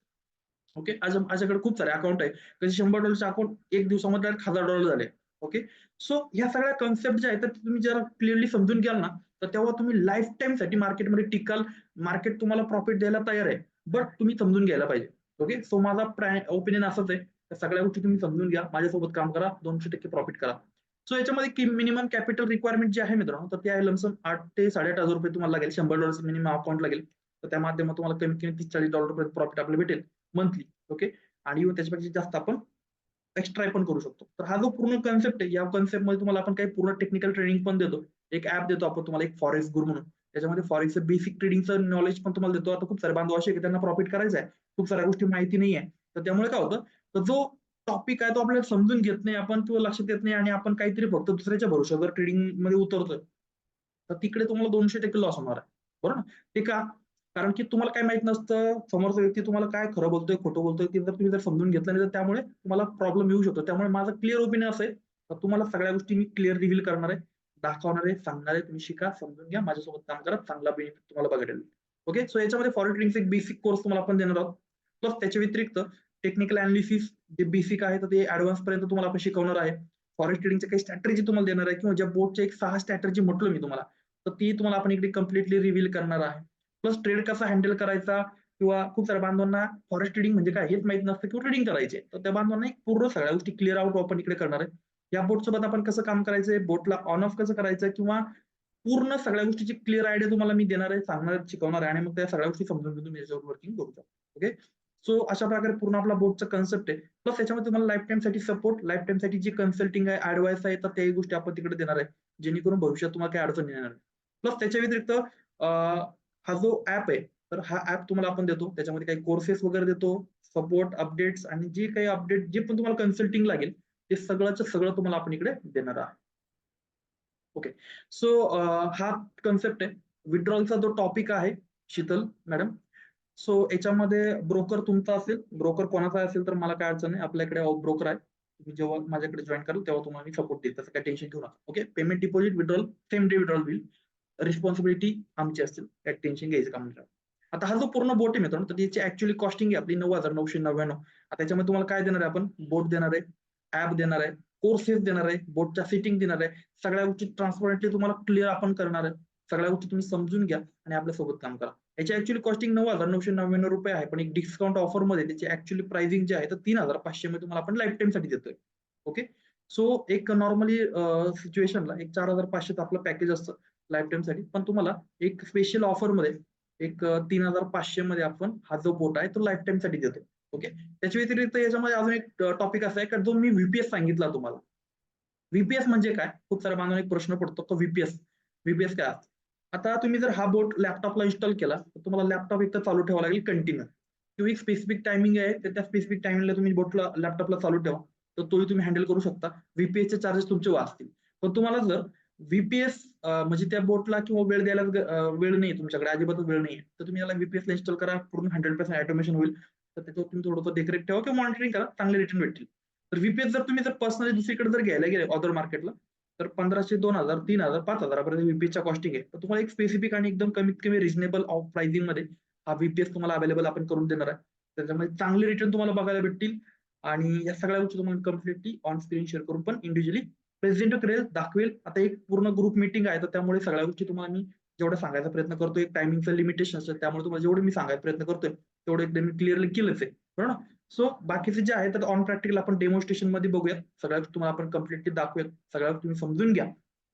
S2: ओके, माझ्याकडे खूप सारे अकाउंट आहे, कधी $100 अकाउंट एक दिवसामध्ये $1,000 झाले. ओके, सो ह्या सगळ्या कन्सेप्ट ज्या आहेत तुम्ही जरा क्लिअरली समजून घ्याल ना, तर तेव्हा तुम्ही लाईफ टाइम साठी मार्केटमध्ये टिकाल. मार्केट तुम्हाला प्रॉफिट द्यायला तयार आहे, बट तुम्ही समजून घ्यायला पाहिजे. ओके, सो माझा ओपिनियन असंच आहे, सगळ्या गोष्टी तुम्ही समजून घ्या, माझ्यासोबत काम करा, 200% प्रॉफिट करा. सो याच्यामध्ये मिनिमम कॅपिटल रिक्वायरमेंट जे आहे मित्रांनो, तर ते आहे लमसम 8 ते ₹8,500 तुम्हाला लागेल. $100 मिनिमम अकाउंट लागेल, तर त्या माध्यमात तुम्हाला कमीत कमी $30-40 पर्यंत प्रॉफिट आपल्याला भेटेल मंथली. ओके, आणि त्याच्यापेक्षा जास्त आपण एक्स्ट्रा पण करू शकतो. तर हा जो पूर्ण कन्सेप्ट आहे, या कन्सेप्टमध्ये तुम्हाला आपण काही पूर्ण टेक्निकल ट्रेनिंग पण देतो. एक ऍप देतो आपण तुम्हाला, एक फॉरेक्स गुरु म्हणून. त्याच्यामध्ये फॉरेक्सचं बेसिक ट्रेडिंगचं नॉलेज पण तुम्हाला देतो. आता खूप सारे बांधव असे की त्यांना प्रॉफिट करायचं आहे, खूप साऱ्या गोष्टी माहिती नाहीये. तर त्यामुळे काय होतं, तर जो टॉपिक आहे तो आपल्याला समजून घेत नाही आपण किंवा लक्षात येत नाही आणि आपण काहीतरी फक्त दुसऱ्याच्या भरोश्यावर ट्रेडिंग मध्ये उतरतोय. तर तिकडे तुम्हाला 200% लॉस होणार आहे. बरोबर ना? ते का? कारण की तुम्हाला काय माहित नसतं, समोरचा व्यक्ती तुम्हाला काय खरं बोलतोय, खोटं बोलतोय, ते जर तुम्ही समजून घेतलं नाही, तर त्यामुळे तुम्हाला प्रॉब्लेम येऊ शकतो. त्यामुळे माझं क्लिअर ओपिनियन असं आहे, तर तुम्हाला सगळ्या गोष्टी मी क्लिअर रिव्हील करणार आहे, दाखवणार आहे, सांगणार आहे. तुम्ही शिका, समजून घ्या, माझ्यासोबत काम करा, चांगला बेनिफिट तुम्हाला बघायला मिळेल. ओके, सो याच्यामध्ये फॉरेक्स ट्रेडिंगचा एक बेसिक कोर्स तुम्हाला आपण देणार आहोत. प्लस त्याच्या व्यतिरिक्त टेक्निकल अनालिसिस जे बेसिक आहे, तर ते ऍडव्हान्स पर्यंत तुम्हाला आपण शिकवणार आहे. फॉरेक्स ट्रेडिंगच्या काही स्ट्रॅटेजी तुम्हाला देणार आहे, किंवा ज्या बोर्डच्या एक 6 स्ट्रॅटेजी म्हटलं मी तुम्हाला, तर ती तुम्हाला आपण इकडे कम्प्लिटली रिव्हील करणार आहे. प्लस ट्रेड कसा हँडल करायचा, किंवा खूप साऱ्या बांधवांना फॉरेक्स ट्रेडिंग म्हणजे काय हेच माहित नसतं किंवा ट्रेडिंग करायचे, तर त्या बांधवांना एक पूर्ण सगळ्या गोष्टी क्लिअर आउट आपण इकडे करणार आहे. या बोट सोबत आपण कसं काम करायचंय, बोटला ऑन ऑफ कसं करायचं, किंवा पूर्ण सगळ्या गोष्टीची क्लिअर आयडिया तुम्हाला मी देणार आहे, सांगणार आहे, शिकवणार आहे, आणि मग त्या सगळ्या गोष्टी समजून घेऊन तुम्ही याच्यावर वर्किंग करू शकता. ओके, सो अशा प्रकारे पूर्ण आपला बोटचा कन्सेप्ट आहे. प्लस त्याच्यामध्ये तुम्हाला लाईफ टाइम साठी सपोर्ट, लाईफ टाइम साठी जी कन्सल्टिंग आहे, ऍडवाइस आहे, तर त्याही गोष्टी आपण तिकडे देणार आहे, जेणेकरून भविष्यात तुम्हाला काही अडचण येणार नाही. प्लस त्याच्या व्यतिरिक्त हा जो ऍप आहे, तर हा ऍप तुम्हाला आपण देतो. त्याच्यामध्ये काही कोर्सेस वगैरे देतो, सपोर्ट, अपडेट्स, आणि जे काही अपडेट जे पण तुम्हाला कन्सल्टिंग लागेल, ते सगळंच सगळं तुम्हाला आपण इकडे देणार आहोत. ओके, सो हा कन्सेप्ट आहे. विड्रॉलचा जो टॉपिक आहे, शीतल मॅडम, सो याच्यामध्ये ब्रोकर तुमचा असेल, ब्रोकर कोणाचा असेल तर मला काय अडचण नाही, आपल्याकडे ब्रोकर आहे. तुम्ही जेव्हा माझ्याकडे जॉईन कराल तेव्हा तुम्हाला मी सपोर्ट देईल, तसं काय टेन्शन घेऊ नका. Okay, payment, deposit, withdrawal same day withdrawal होईल, रिस्पॉन्सिबिलिटी आमची असतील, काय टेन्शन घ्यायचं काम नाही. आता हा जो पूर्ण बोट आहे मित्रांनो, तर त्याची ऍक्च्युअली कॉस्टिंग आहे आपली 9,999. आता त्याच्यामध्ये तुम्हाला काय देणार आहे, आपण बोट देणार आहे, ऍप देणार आहे, कोर्सेस देणार आहे, बोटच्या सेटिंग देणार आहे, सगळ्या गोष्टी ट्रान्सपरंटली तुम्हाला क्लिअर आपण करणार आहे. सगळ्या गोष्टी तुम्ही समजून घ्या आणि आपल्यासोबत काम करा. याची ऍक्च्युअली कॉस्टिंग 9,999 आहे, पण एक डिस्काउंट ऑफर मध्ये त्याची ऍक्च्युअली प्राइसिंग जे आहे, तर 3,500 मध्ये तुम्हाला आपण लाईफ टाइम साठी देतोय. ओके, सो एक नॉर्मली सिच्युएशनला एक 4,500 आपलं पॅकेज असतं लाईफ टाइम साठी, पण तुम्हाला एक स्पेशल ऑफर मध्ये एक 3,500 मध्ये आपण हा जो बोट आहे तो लाईफ टाइम साठी देतो. ओके, त्याच्या व्यतिरिक्त याच्यामध्ये अजून एक टॉपिक असा आहे का, जो मी व्हीपीएस सांगितला तुम्हाला. व्हीपीएस म्हणजे काय, खूप साऱ्या बांधवांना एक प्रश्न पडतो, तो व्हीपीएस व्हीपीएस काय असतं. आता तुम्ही जर हा बोट लॅपटॉपला इन्स्टॉल केला, तर तुम्हाला लॅपटॉप एक तर चालू ठेवावा लागेल कंटिन्यू, किंवा एक स्पेसिफिक टायमिंग आहे, तर त्या स्पेसिफिक टायमिंगला तुम्ही बोटला लॅपटॉपला चालू ठेवा, तर तोही तुम्ही हँडल करू शकता. व्हीपीएसचे चार्जेस तुमचे वाचतील. पण तुम्हाला जर व्हीपीएस म्हणजे त्या बोटला किंवा वेळ द्यायला वेळ नाही, तुमच्याकडे अजिबातच वेळ नाही, तर तुम्ही याला व्हीपीएसला इन्स्टॉल करा, पूर्ण 100% ऑटोमेशन होईल. तर त्याच्यावर तुम्ही थोडंसं देखरेख ठेवा किंवा मॉनिटरिंग करा, चांगले रिटर्न भेटतील. तर व्हीपीएस जर तुम्ही पर्सनली दुसरीकडे जर घ्यायला गेले अदर मार्केटला, तर 1,500, 2,000, 3,000, 5,000 पर्यंत व्हीपीएसच्या कॉस्टिंग आहे. तर तुम्हाला एक स्पेसिफिक आणि एकदम कमीत कमी रिजनेबल ऑफ प्राइसिंग मध्ये हा व्हीपीएस तुम्हाला अवेलेबल आपण करून देणार आहे. त्याच्यामध्ये चांगले रिटर्न तुम्हाला बघायला भेटतील, आणि या सगळ्या गोष्टी तुम्हाला कम्प्लिटली ऑन स्क्रीन शेअर करून पण इंडिव्हिज्युअली प्रेझेंट करेल, दाखवेल. आता एक पूर्ण ग्रुप मीटिंग आहे, तर त्यामुळे सगळ्या गोष्टी तुम्हाला मी जेवढं सांगायचा प्रयत्न करतोय, एक टायमिंगचं लिमिटेशन असेल, त्यामुळे तुम्हाला जेवढं मी सांगायचा प्रयत्न करतोय तेवढं एकदम मी क्लिअरली केलंच आहे, बरोबर ना. सो बाकीचे जे आहे तर ऑन प्रॅक्टिकल आपण डेमॉन्स्ट्रेशन मध्ये बघूयात, सगळ्या गोष्टी तुम्हाला आपण कम्प्लिटली दाखवूयात, सगळ्या तुम्ही समजून घ्या,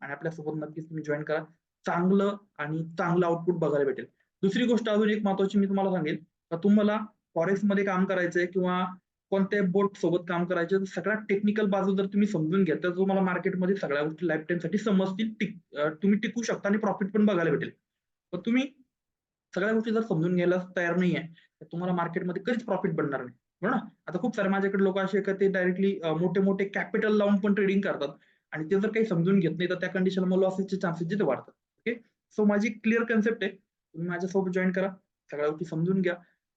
S2: आणि आपल्यासोबत नक्कीच तुम्ही जॉईन करा. चांगलं आणि चांगलं आउटपुट बघायला भेटेल. दुसरी गोष्ट अजून एक महत्वाची मी तुम्हाला सांगेल, तर तुम्हाला फॉरेक्स मध्ये काम करायचंय किंवा कोणत्याही बोट सोबत काम करायचं, सगळ्यात टेक्निकल बाजू जर तुम्ही समजून घ्या, तर तुम्हाला मार्केटमध्ये सगळ्या गोष्टी लाईफ टाइम साठी समजतील, तुम्ही टिकू शकता आणि प्रॉफिट पण बघायला भेटेल. पण तुम्ही सगळ्या गोष्टी जर समजून घ्यायला तयार नाहीये, तर तुम्हाला मार्केटमध्ये कधीच प्रॉफिट बनणार नाही, बरोबर ना. आता खूप सारे माझ्याकडे लोक असे का ते डायरेक्टली मोठे मोठे कॅपिटल लावून पण ट्रेडिंग करतात, आणि ते जर काही समजून घेत नाही, तर त्या कंडिशनला लॉसेसचे चान्सेस जिथे वाढतात. ओके, सो माझी क्लिअर कन्सेप्ट आहे, तुम्ही माझ्यासोबत जॉईन करा, सगळ्या गोष्टी समजून घ्या,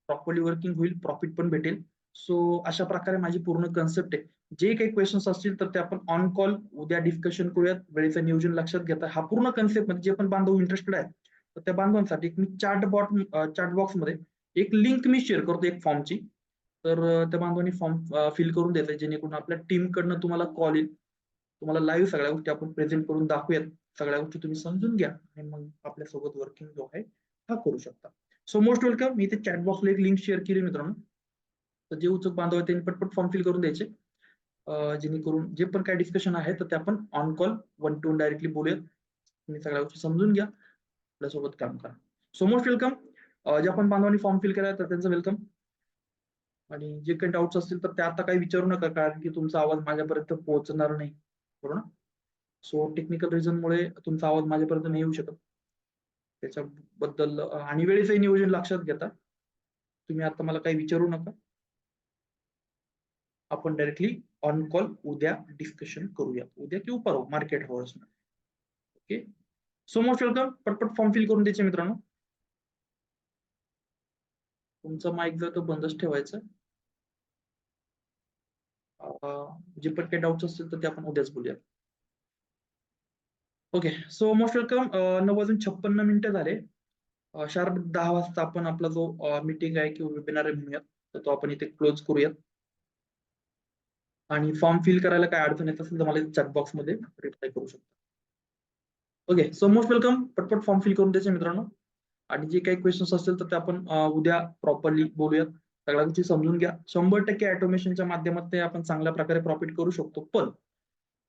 S2: प्रॉपरली वर्किंग होईल, प्रॉफिट पण भेटेल. सो अशा प्रकारे माझी पूर्ण कन्सेप्ट आहे. जे काही क्वेश्चन्स असतील तर ते आपण ऑन कॉल उद्या डिस्कशन करूयात, वेळेचं नियोजन लक्षात घेता. हा पूर्ण कन्सेप्ट म्हणजे जे पण बांधव इंटरेस्टेड आहे, तर त्या बांधवांसाठी मी चॅट बॉक्स मध्ये एक लिंक मी शेअर करतो एक फॉर्मची. तर त्या बांधवांनी फॉर्म फिल करून द्यायचा, जेणेकरून आपल्या टीम कडनं तुम्हाला कॉल येईल, तुम्हाला लाईव्ह सगळ्या गोष्टी आपण प्रेझेंट करून दाखवूयात, सगळ्या गोष्टी तुम्ही समजून घ्या, आणि मग आपल्यासोबत वर्किंग जो आहे हा करू शकता. So most welcome. मी इथे चॅट बॉक्सला एक लिंक शेअर केली मित्रांनो, तर जे उत्सुक बांधव आहेत त्यांनी पटपट फॉर्म फिल करून द्यायचे, जेणेकरून जे पण काय डिस्कशन आहे तर ते आपण ऑन कॉल 1 to 1 डायरेक्टली बोलूयात. तुम्ही सगळ्या गोष्टी समजून घ्या, आपल्यासोबत काम करा. So most welcome. ज्या पण बांधवांनी फॉर्म फिल केला तर त्यांचं वेलकम. आणि जे काही डाऊट्स असतील तर ते आता काही विचारू नका, कारण की तुमचा आवाज माझ्यापर्यंत पोहोचणार नाही, बरोबर ना? सो टेक्निकल रिझनमुळे तुमचा आवाज माझ्यापर्यंत नाही येऊ शकत. त्याच्याबद्दल आणि वेळेचंही नियोजन लक्षात घेता. तुम्ही आता मला काही विचारू नका. आपण डायरेक्टली ऑन कॉल उद्या डिस्कशन करूया. उद्या किंवा परवा market hours. Okay. So most welcome. पटपट फॉर्म फिल करून द्यायचे मित्रांनो. तुमचा माईक जर तो बंदच ठेवायचा. जे पण काही डाऊट्स असतील तर ते आपण उद्याच बोलूया. ओके. So most welcome. 9:56 झाले. शार्प 10 वाजता आपण आपला जो मीटिंग आहे किंवा वेबिनार आहे म्हणूयात, तर तो आपण इथे क्लोज करूयात. आणि फॉर्म फिल करायला काय अडचण येत असेल तर मला चॅट बॉक्स मध्ये रिप्लाय करू शकता. ओके. So most welcome. पटपट फॉर्म फिल करून द्यायचे मित्रांनो. आणि जे काही क्वेश्चन्स असतील तर ते आपण उद्या प्रॉपरली बोलूयात. सगळ्या गोष्टी समजून घ्या. 100% ऑटोमेशनच्या माध्यमातून आपण चांगल्या प्रकारे प्रॉफिट करू शकतो. पण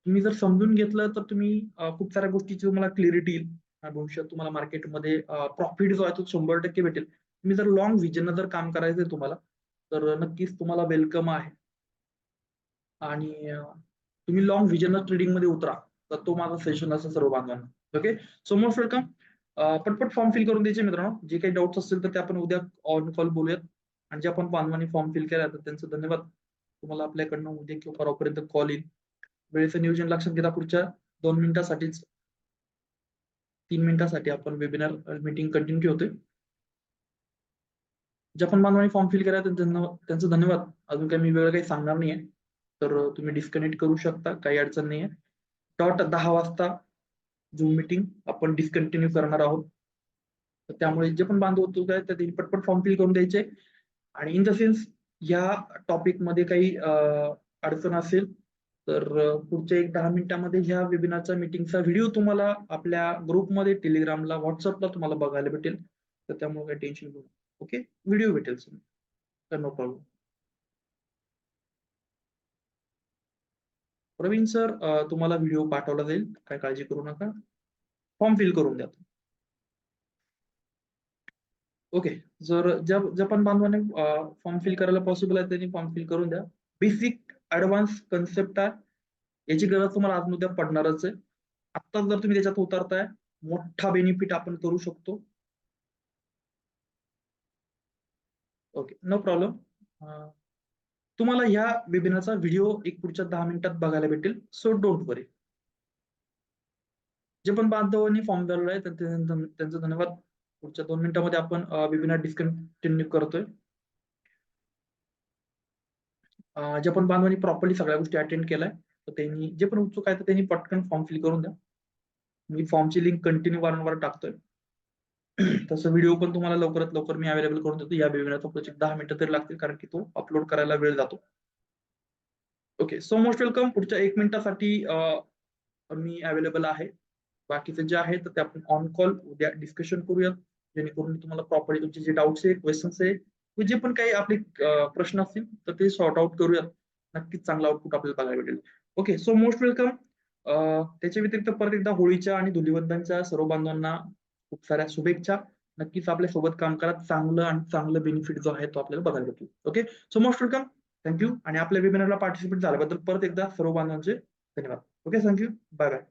S2: तुम्ही जर समजून घेतलं तर तुम्ही खूप साऱ्या गोष्टीची तुम्हाला क्लिअरिटी येईल. भविष्यात तुम्हाला मार्केटमध्ये प्रॉफिट जो आहे तो 100% भेटेल. तुम्ही जर लॉंग व्हिजन जर काम करायचंय तुम्हाला, तर नक्कीच तुम्हाला वेलकम आहे. आणि तुम्ही लॉंग व्हिजन ट्रेडिंग मध्ये उतरा, तर तो माझा सेशन असेल सर्व बांधवांना. ओके. So most welcome. पटपट फॉर्म फिल करून द्यायचे मित्रांनो. जे काही डाऊट्स असतील तर ते आपण उद्या ऑन कॉल बोलूयात. आणि जे आपण बांधवांनी फॉर्म फिल केला तर त्यांचं धन्यवाद. तुम्हाला आपल्याकडनं उद्या किंवा परवापर्यंत कॉल येईल. वेळेचं नियोजन लक्षात घेता. पुढच्या 2 मिनिटासाठीच 3 मिनिटासाठी आपण वेबिनार मीटिंग कंटिन्यू ठेवतोय. ज्या पण बांधवांनी फॉर्म फिल केला त्यांचं धन्यवाद. अजून काही मी वेळ काही सांगणार नाहीये, तर तुम्ही डिस्कनेक्ट करू शकता, काही अडचण नाहीये. डॉट 10 वाजता झूम मीटिंग आपण डिस्कंटिन्यू करणार आहोत. तर त्यामुळे जे पण बांधव होतो आहे त्यांनी पटपट फॉर्म फिल करून द्यायचे. आणि इन द सेन्स या टॉपिक मध्ये काही अडचण असेल तर पुढच्या 10 मिनिटांमध्ये ह्या वेबिनारचा मीटिंगचा व्हिडिओ तुम्हाला आपल्या ग्रुपमध्ये टेलिग्रामला व्हॉट्सअपला तुम्हाला बघायला भेटेल. तर त्यामुळे काही टेन्शन घेऊ नका. ओके. व्हिडिओ भेटेल तर नो प्रॉब्लेम. प्रवीण सर, तुम्हाला व्हिडिओ पाठवला जाईल, काय काळजी करू नका. फॉर्म फिल करून द्या. ओके. जर ज्या पण बांधवांनी फॉर्म फिल करायला पॉसिबल आहे त्यांनी फॉर्म फिल करून द्या. बेसिक ऍडव्हान्स कन्सेप्ट आहे, याची गरज तुम्हाला आज उद्या पडणारच आहे. आत्ताच जर तुम्ही त्याच्यात उतरताय, मोठा बेनिफिट आपण करू शकतो. ओके. No problem. तुम्हाला ह्या वेबिनारचा व्हिडिओ एक पुढच्या 10 मिनिटात बघायला भेटेल. सो डोंट वरी. जे पण बांधवांनी फॉर्म भरला आहे त्यांचं धन्यवाद. पुढच्या 2 मिनिटांमध्ये आपण वेबिनार डिस्कंटिन्यू करतोय. जे पण बांधवांनी प्रॉपरली सगळ्या गोष्टी अटेंड केलाय तर त्यांनी, जे पण उत्सुक आहे तर त्यांनी पटकन फॉर्म फिल करून द्या. मी फॉर्मची लिंक कंटिन्यू वारंवार टाकतोय. तसं व्हिडिओ पण तुम्हाला लवकरात लवकर मी अवेलेबल करून देतो. या वेबिनारचा प्रोजेक्ट 10 मिनिटं तरी लागतील, कारण की तो अपलोड करायला वेळ जातो. ओके. So most welcome. पुढच्या 1 मिनिटासाठी मी अवेलेबल आहे. बाकीचे जे आहे तर ते आपण ऑन कॉल उद्या डिस्कशन करूयात, जेणेकरून तुम्हाला प्रॉपरली तुमचे जे डाऊट्स आहे, क्वेश्चन्स आहे, जे पण काही आपले प्रश्न असतील तर ते सॉर्ट आउट करूयात. नक्कीच चांगला आउटपुट आपल्याला बघायला भेटेल. ओके. So most welcome. त्याच्या व्यतिरिक्त परत एकदा होळीच्या आणि धुलिवंदनच्या सर्व बांधवांना खूप साऱ्या शुभेच्छा. नक्कीच आपल्या सोबत काम करा. चांगलं आणि चांगलं बेनिफिट जो आहे तो आपल्याला बघायला भेटेल. Okay. So most welcome. Thank you. आणि आपल्या वेबिनारला पार्टिसिपेट झाल्याबद्दल परत एकदा सर्व बांधवांचे धन्यवाद. ओके. थँक्यू. Bye bye.